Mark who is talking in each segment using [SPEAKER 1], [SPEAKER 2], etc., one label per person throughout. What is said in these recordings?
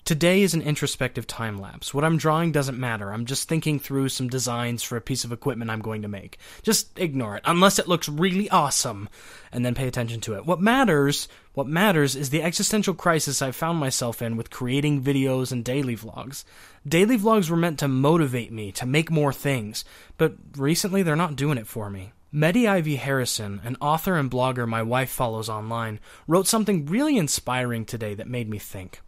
[SPEAKER 1] Today is an introspective time-lapse. What I'm drawing doesn't matter. I'm just thinking through some designs for a piece of equipment I'm going to make. Just ignore it, unless it looks really awesome, and then pay attention to it. What matters is the existential crisis I've found myself in with creating videos and daily vlogs. Daily vlogs were meant to motivate me to make more things, but recently they're not doing it for me. Mette Ivie Harrison, an author and blogger my wife follows online, wrote something really inspiring today that made me think.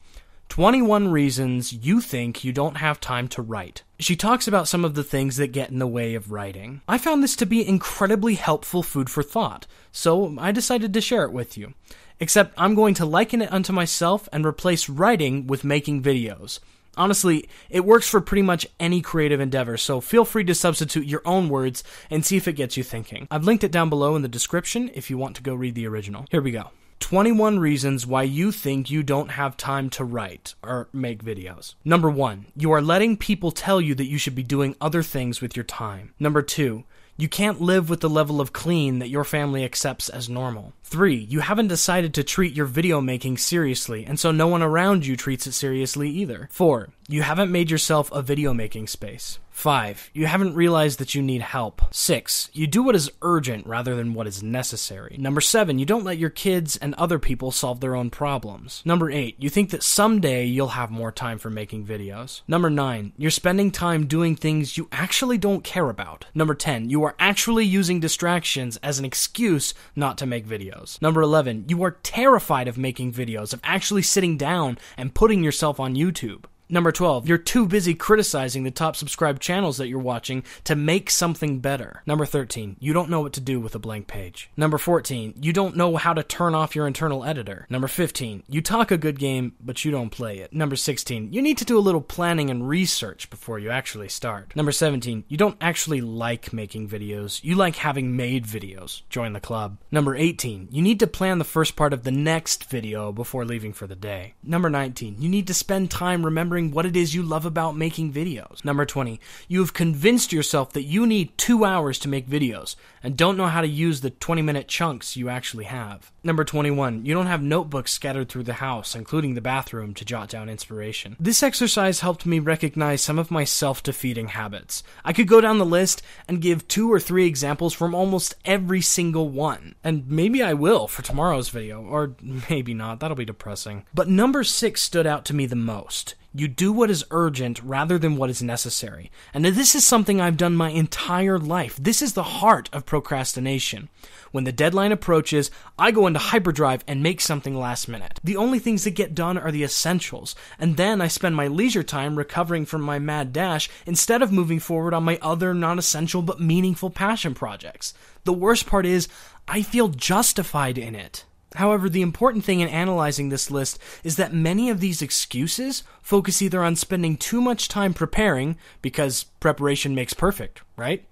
[SPEAKER 1] 21 reasons you think you don't have time to write. She talks about some of the things that get in the way of writing. I found this to be incredibly helpful food for thought, so I decided to share it with you. Except I'm going to liken it unto myself and replace writing with making videos. Honestly, it works for pretty much any creative endeavor, so feel free to substitute your own words and see if it gets you thinking. I've linked it down below in the description if you want to go read the original. Here we go. 21 reasons why you think you don't have time to write or make videos. Number 1, you are letting people tell you that you should be doing other things with your time. Number 2, you can't live with the level of clean that your family accepts as normal. 3, you haven't decided to treat your video making seriously, and so no one around you treats it seriously either. 4, you haven't made yourself a video making space. 5, you haven't realized that you need help. 6, you do what is urgent rather than what is necessary. Number 7, you don't let your kids and other people solve their own problems. Number 8, you think that someday you'll have more time for making videos. Number 9, you're spending time doing things you actually don't care about. Number 10, you are actually using distractions as an excuse not to make videos. Number 11, you are terrified of making videos, of actually sitting down and putting yourself on YouTube. Number 12, you're too busy criticizing the top subscribed channels that you're watching to make something better. Number 13, you don't know what to do with a blank page. Number 14, you don't know how to turn off your internal editor. Number 15, you talk a good game, but you don't play it. Number 16, you need to do a little planning and research before you actually start. Number 17, you don't actually like making videos. You like having made videos. Join the club. Number 18, you need to plan the first part of the next video before leaving for the day. Number 19, you need to spend time remembering what it is you love about making videos. Number 20, you have convinced yourself that you need 2 hours to make videos and don't know how to use the 20-minute chunks you actually have. Number 21, you don't have notebooks scattered through the house, including the bathroom, to jot down inspiration. This exercise helped me recognize some of my self-defeating habits. I could go down the list and give 2 or 3 examples from almost every single one. And maybe I will for tomorrow's video, or maybe not, that'll be depressing. But number 6 stood out to me the most. You do what is urgent rather than what is necessary. And this is something I've done my entire life. This is the heart of procrastination. When the deadline approaches, I go into hyperdrive and make something last minute. The only things that get done are the essentials, and then I spend my leisure time recovering from my mad dash instead of moving forward on my other non-essential but meaningful passion projects. The worst part is, I feel justified in it. However, the important thing in analyzing this list is that many of these excuses focus either on spending too much time preparing, because preparation makes perfect, right?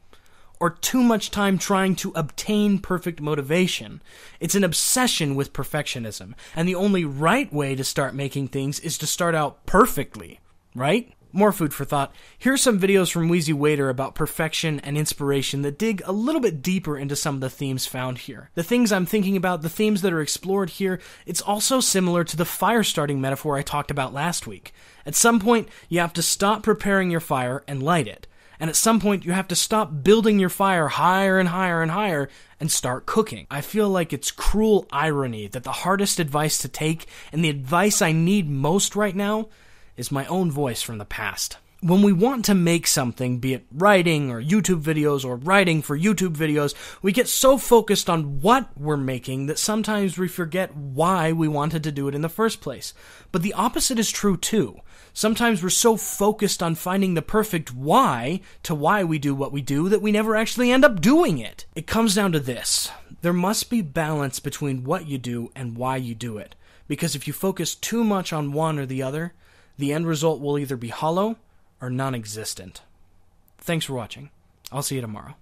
[SPEAKER 1] Or too much time trying to obtain perfect motivation. It's an obsession with perfectionism, and the only right way to start making things is to start out perfectly, right? More food for thought. Here are some videos from WheezyWaiter about perfection and inspiration that dig a little bit deeper into some of the themes found here. The things I'm thinking about, the themes that are explored here, it's also similar to the fire starting metaphor I talked about last week. At some point, you have to stop preparing your fire and light it. And at some point, you have to stop building your fire higher and higher and higher and start cooking. I feel like it's cruel irony that the hardest advice to take and the advice I need most right now is my own voice from the past. When we want to make something, be it writing or YouTube videos or writing for YouTube videos, we get so focused on what we're making that sometimes we forget why we wanted to do it in the first place. But the opposite is true too. Sometimes we're so focused on finding the perfect why to why we do what we do that we never actually end up doing it. It comes down to this. There must be balance between what you do and why you do it. Because if you focus too much on one or the other, the end result will either be hollow or non-existent. Thanks for watching. I'll see you tomorrow.